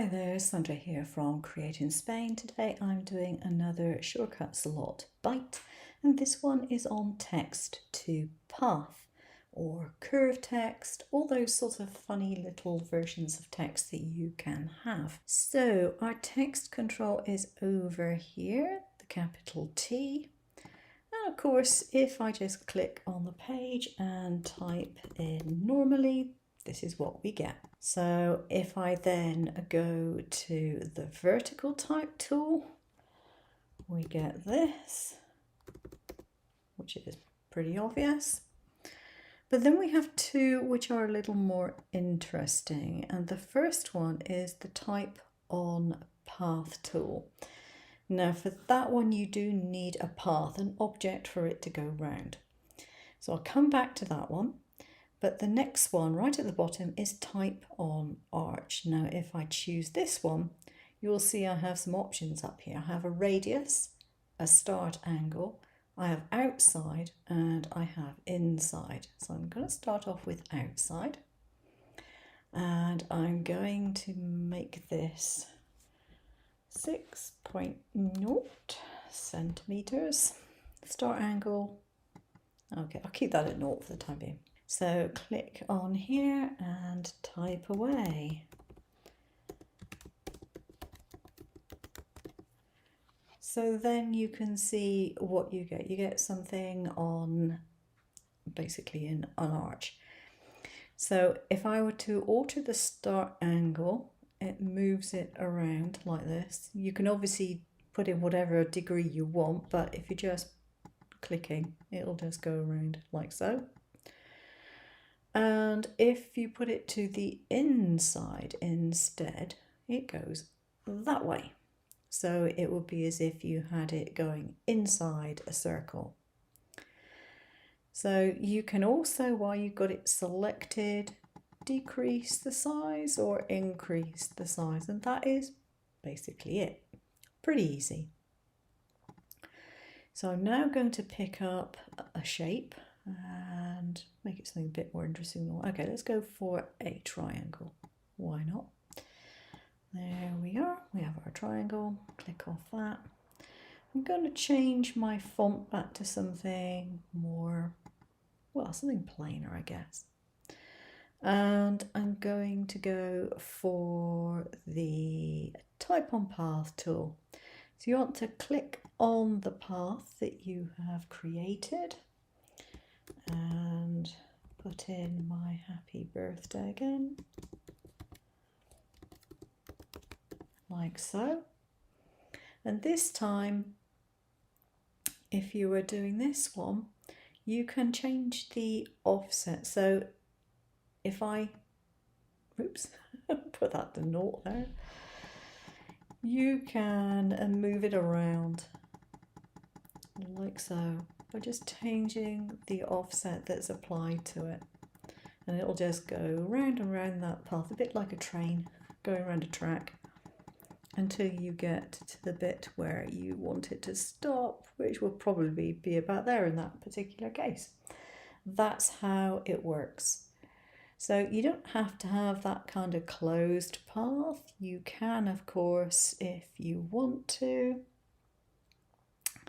Hi there, Sandra here from Createinspain. Today I'm doing another shortcut slot bite, and this one is on text to path or curve text, all those sort of funny little versions of text that you can have. So our text control is over here, the capital T. And of course, if I just click on the page and type in normally, this is what we get. So if I then go to the vertical type tool, we get this, which is pretty obvious. But then we have two which are a little more interesting. And the first one is the type on path tool. Now for that one, you do need a path, an object for it to go round. So I'll come back to that one. But the next one right at the bottom is type on arch. Now if I choose this one, you'll see I have some options up here. I have a radius, a start angle, I have outside, and I have inside. So I'm going to start off with outside. And I'm going to make this 6.0 centimeters. Start angle, okay, I'll keep that at 0 for the time being. So click on here and type away. So then you can see what you get. You get something on basically an arch. So if I were to alter the start angle, it moves it around like this. You can obviously put in whatever degree you want, but if you're just clicking, it'll just go around like so. And if you put it to the inside instead, it goes that way. So it would be as if you had it going inside a circle. So you can also, while you've got it selected, decrease the size or increase the size. And that is basically it. Pretty easy. So I'm now going to pick up a shape and make it something a bit more interesting. Okay, let's go for a triangle. Why not? There we are. We have our triangle. Click off that. I'm going to change my font back to something more, well, something plainer, I guess. And I'm going to go for the type on path tool. So you want to click on the path that you have created and put in my happy birthday again, like so. And this time, if you were doing this one, you can change the offset. So if I, oops, put that to 0 there, you can move it around like so by just changing the offset that's applied to it, and it'll just go round and round that path, a bit like a train going around a track, until you get to the bit where you want it to stop, which will probably be about there in that particular case. That's how it works. So you don't have to have that kind of closed path. You can, of course, if you want to,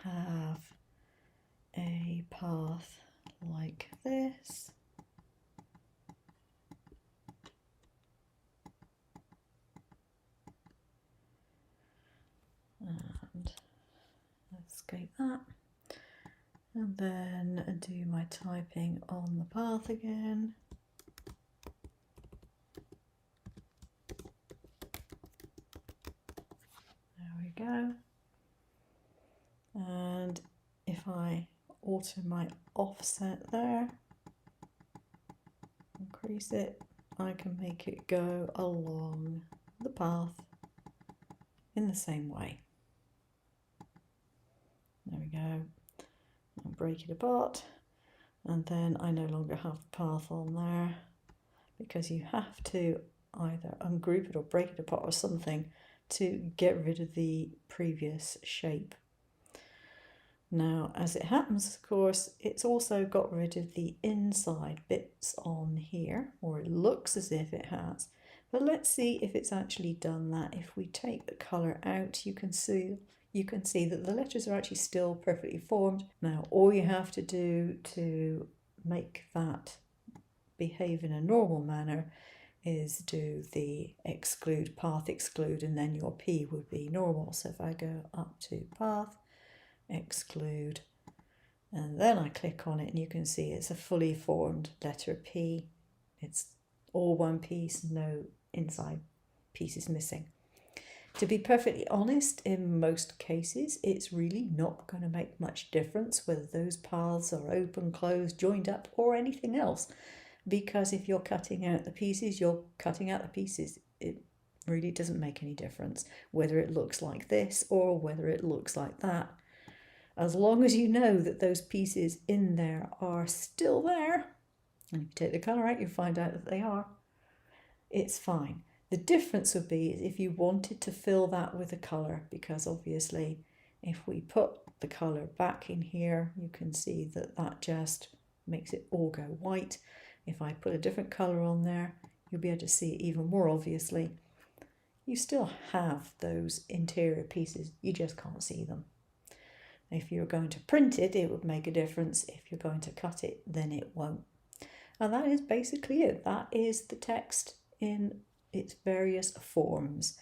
have a path like this. And escape that. And then do my typing on the path again. There we go. And if I alter my offset there, increase it, I can make it go along the path in the same way. There we go. I'll break it apart, and then I no longer have the path on there, because you have to either ungroup it or break it apart or something to get rid of the previous shape. Now, as it happens, of course, it's also got rid of the inside bits on here, or it looks as if it has, But let's see if it's actually done that. If we take the colour out, you can see that the letters are actually still perfectly formed. Now, all you have to do to make that behave in a normal manner is do the exclude, path exclude, and then your P would be normal. So if I go up to path, exclude, and then I click on it, and you can see it's a fully formed letter P. It's all one piece, no inside pieces missing. To be perfectly honest, in most cases, it's really not going to make much difference whether those paths are open, closed, joined up, or anything else. Because if you're cutting out the pieces, you're cutting out the pieces. It really doesn't make any difference whether it looks like this or whether it looks like that. As long as you know that those pieces in there are still there, and if you take the colour out, you find out that they are, it's fine. The difference would be if you wanted to fill that with a colour, because obviously if we put the colour back in here, you can see that that just makes it all go white. If I put a different colour on there, you'll be able to see it even more obviously. You still have those interior pieces, you just can't see them. If you're going to print it, it would make a difference. If you're going to cut it, then it won't. And that is basically it. That is the text in its various forms.